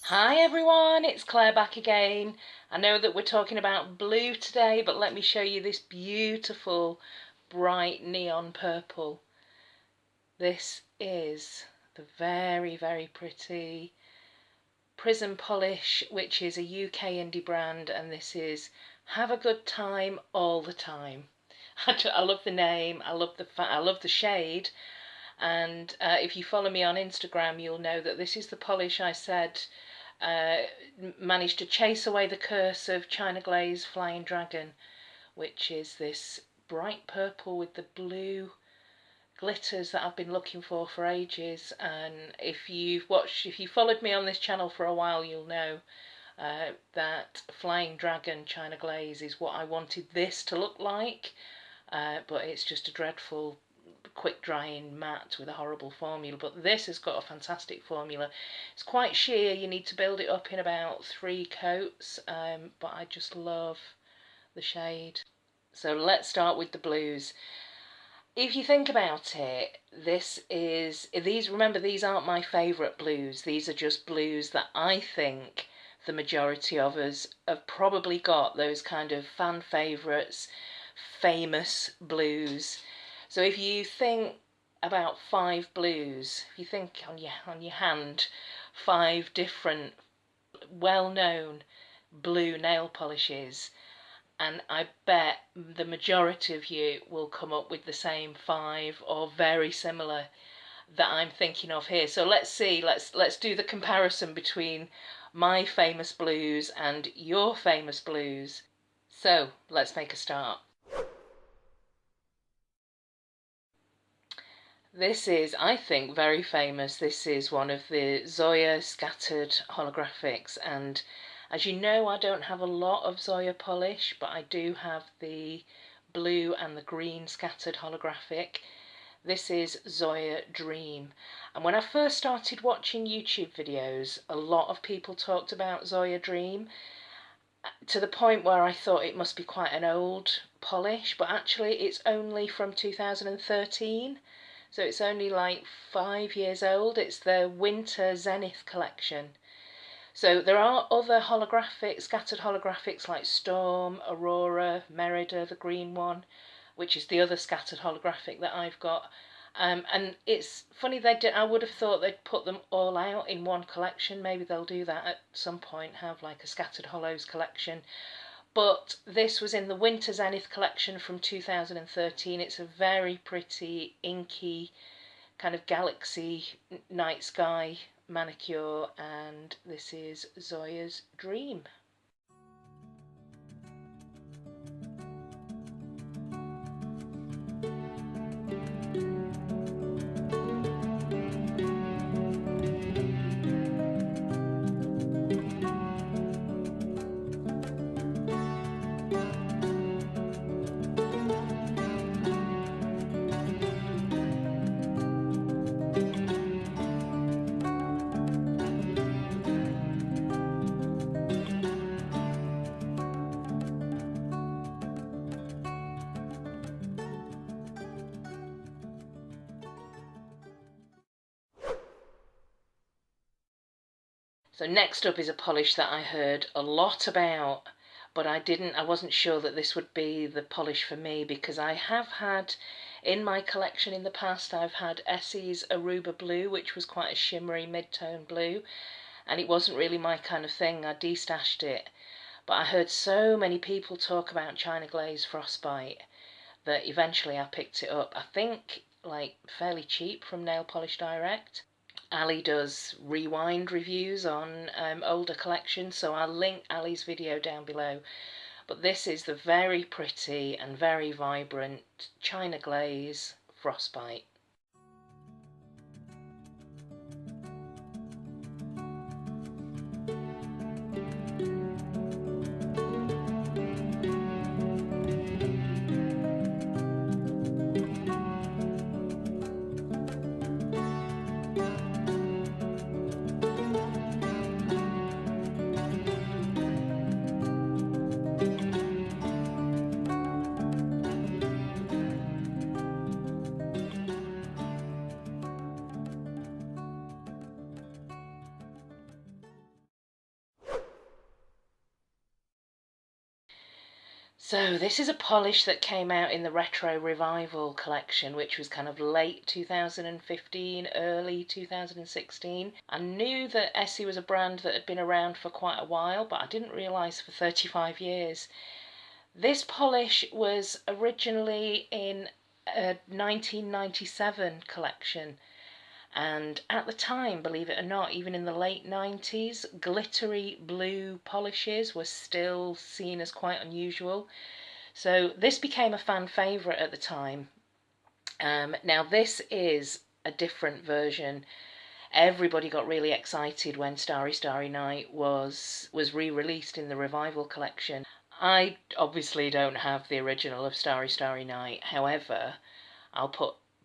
Hi everyone, it's Claire back again. I know that we're talking about blue today, but let me show you this beautiful bright neon purple. This is the very pretty Prism polish, which is a UK indie brand, and this is Have a Good Time All the Time. I love the name, I love the shade, and if you follow me on Instagram, you'll know that this is the polish I said uh, managed to chase away the curse of China Glaze Flying Dragon, which is this bright purple with the blue glitters that I've been looking for ages. And if you followed me on this channel for a while, you'll know that Flying Dragon China Glaze is what I wanted this to look like, but it's just a dreadful quick drying matte with a horrible formula. But this has got a fantastic formula. It's quite sheer, you need to build it up in about 3 coats, but I just love the shade. So let's start with the blues. If you think about it, remember, these aren't my favourite blues. These are just blues that I think the majority of us have probably got, those kind of fan favourites, famous blues. So if you think about 5 blues, if you think on your hand, 5 different well-known blue nail polishes, and I bet the majority of you will come up with the same 5 or very similar that I'm thinking of here. So let's see, let's do the comparison between my famous blues and your famous blues. So let's make a start. This is, I think, very famous. This is one of the Zoya scattered holographics, and as you know, I don't have a lot of Zoya polish, but I do have the blue and the green scattered holographic. This is Zoya Dream, and when I first started watching YouTube videos, a lot of people talked about Zoya Dream, to the point where I thought it must be quite an old polish, but actually it's only from 2013. So it's only like 5 years old. It's the Winter Zenith collection. So there are other scattered holographics like Storm, Aurora, Merida, the green one, which is the other scattered holographic that I've got. And it's funny, I would have thought they'd put them all out in one collection. Maybe they'll do that at some point, have like a scattered hollows collection. But this was in the Winter Zenith collection from 2013. It's a very pretty, inky, kind of galaxy night sky manicure, and this is Zoya's Dream. So next up is a polish that I heard a lot about, but I wasn't sure that this would be the polish for me, because I have had in my collection in the past, I've had Essie's Aruba Blue, which was quite a shimmery mid-tone blue, and it wasn't really my kind of thing. I destashed it. But I heard so many people talk about China Glaze Frostbite that eventually I picked it up. I think like fairly cheap from Nail Polish Direct. Alli does rewind reviews on older collections, so I'll link Alli's video down below. But this is the very pretty and very vibrant China Glaze Frostbite. So this is a polish that came out in the Retro Revival collection, which was kind of late 2015, early 2016. I knew that Essie was a brand that had been around for quite a while, but I didn't realise for 35 years. This polish was originally in a 1997 collection, and at the time, believe it or not, even in the late 90s, glittery blue polishes were still seen as quite unusual. So this became a fan favourite at the time. Now this is a different version. Everybody got really excited when Starry Night was re-released in the Revival collection. I obviously don't have the original of Starry Night. However,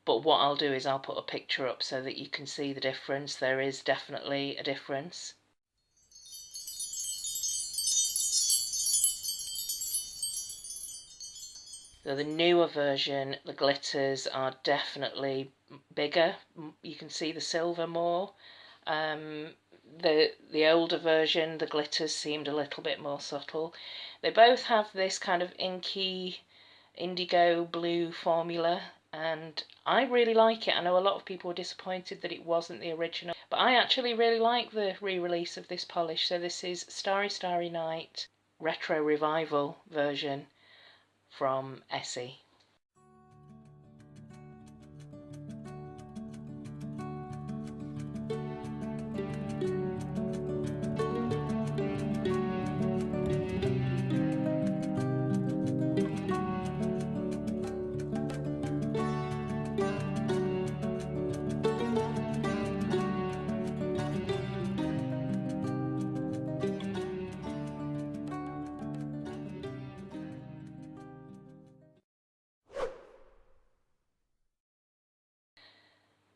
what I'll do is I'll put a picture up so that you can see the difference. There is definitely a difference. So the newer version, the glitters are definitely bigger. You can see the silver more. The older version, the glitters seemed a little bit more subtle. They both have this kind of inky indigo blue formula, and I really like it. I know a lot of people were disappointed that it wasn't the original, but I actually really like the re-release of this polish. So this is Starry Night Retro Revival version from Essie.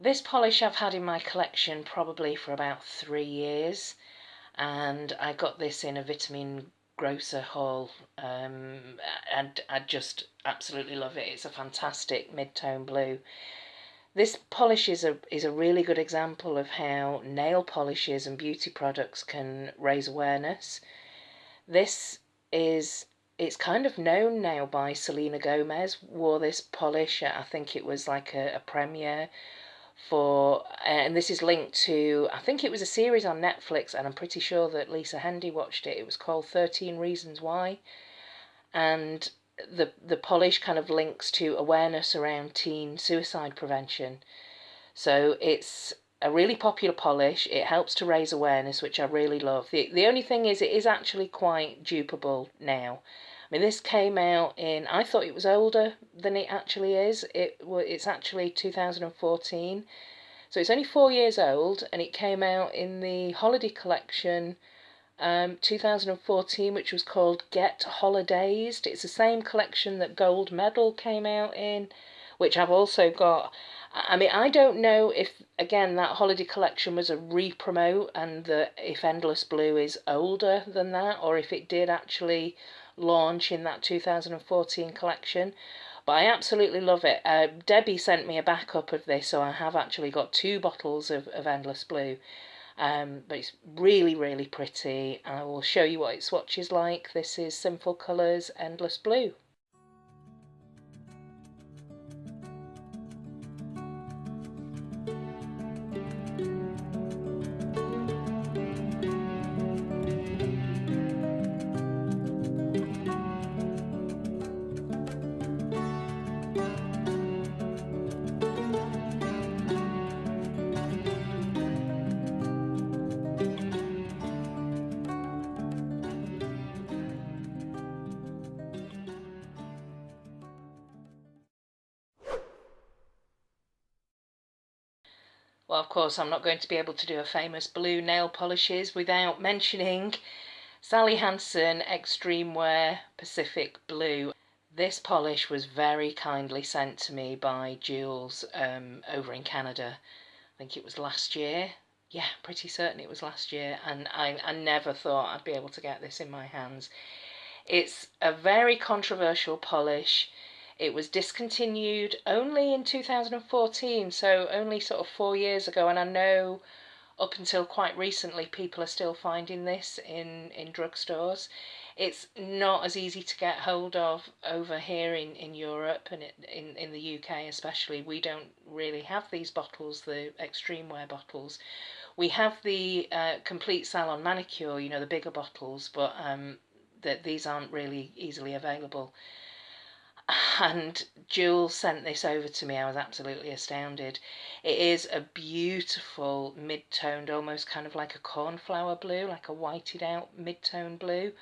This polish I've had in my collection probably for about 3 years, and I got this in a Vitamin Grocer haul, and I just absolutely love it. It's a fantastic mid-tone blue. This polish is a really good example of how nail polishes and beauty products can raise awareness. This is It's kind of known now by Selena Gomez, wore this polish at, I think it was like a premiere for, and this is linked to, I think it was a series on Netflix, and I'm pretty sure that Lisa Hendy watched it. It was called 13 Reasons Why, and the polish kind of links to awareness around teen suicide prevention. So it's a really popular polish. It helps to raise awareness, which I really love. The only thing is it is actually quite dupable now. I mean, this came out in, I thought it was older than it actually is. It's actually 2014. So it's only 4 years old, and it came out in the holiday collection 2014, which was called Get Holidayzed. It's the same collection that Gold Medal came out in, which I've also got. I mean, I don't know if, again, that holiday collection was a re-promote and if Endless Blue is older than that, or if it did actually launch in that 2014 collection. But I absolutely love it. Debbie sent me a backup of this, so I have actually got 2 bottles of Endless Blue. But it's really, really pretty. I will show you what its swatch is like. This is Sinful Colours Endless Blue. Well, of course, I'm not going to be able to do a famous blue nail polishes without mentioning Sally Hansen Extreme Wear Pacific Blue. This polish was very kindly sent to me by Jules over in Canada. I think it was last year. Yeah, pretty certain it was last year, and I never thought I'd be able to get this in my hands. It's a very controversial polish. It was discontinued only in 2014, so only sort of 4 years ago, and I know up until quite recently, people are still finding this in drugstores. It's not as easy to get hold of over here in Europe, and in the UK especially. We don't really have these bottles, the extreme wear bottles. We have the complete salon manicure, you know, the bigger bottles, but these aren't really easily available. And Jules sent this over to me. I was absolutely astounded. It is a beautiful mid-toned, almost kind of like a cornflower blue, like a whited out mid-tone blue.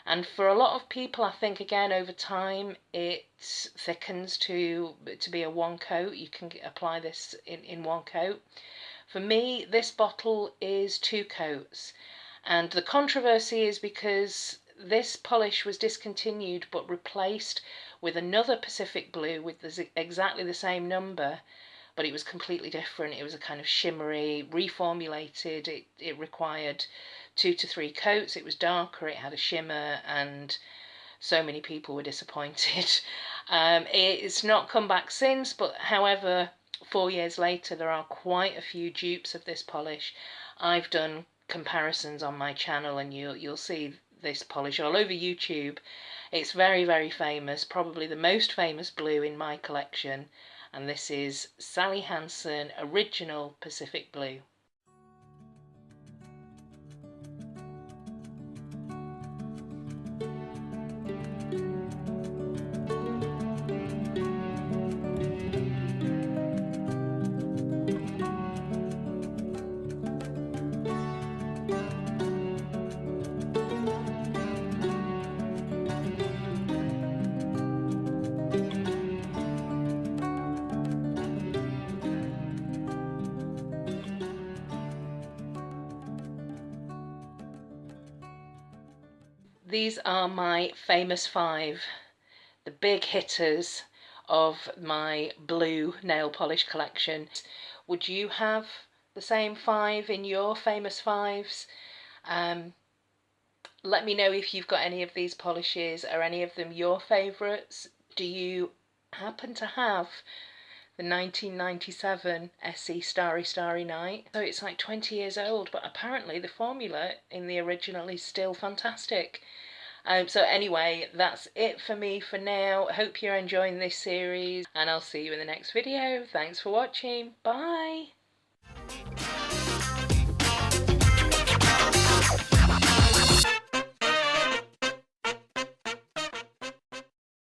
And for a lot of people, I think, again, over time, it thickens to be a one coat. You can apply this in one coat. For me, this bottle is two coats. And the controversy is because this polish was discontinued but replaced with another Pacific Blue with exactly the same number, but it was completely different. It was a kind of shimmery, reformulated. It required 2 to 3 coats. It was darker, it had a shimmer, and so many people were disappointed. It's not come back since, but however, 4 years later, there are quite a few dupes of this polish. I've done comparisons on my channel, and you'll see this polish all over YouTube. It's very, very famous, probably the most famous blue in my collection, and this is Sally Hansen Original Pacific Blue. These are my famous 5, the big hitters of my blue nail polish collection. Would you have the same 5 in your famous 5s? Let me know if you've got any of these polishes. Are any of them your favourites? Do you happen to have the 1997 Essie Starry Night? So it's like 20 years old, but apparently the formula in the original is still fantastic. So anyway, that's it for me for now. Hope you're enjoying this series, and I'll see you in the next video. Thanks for watching. Bye!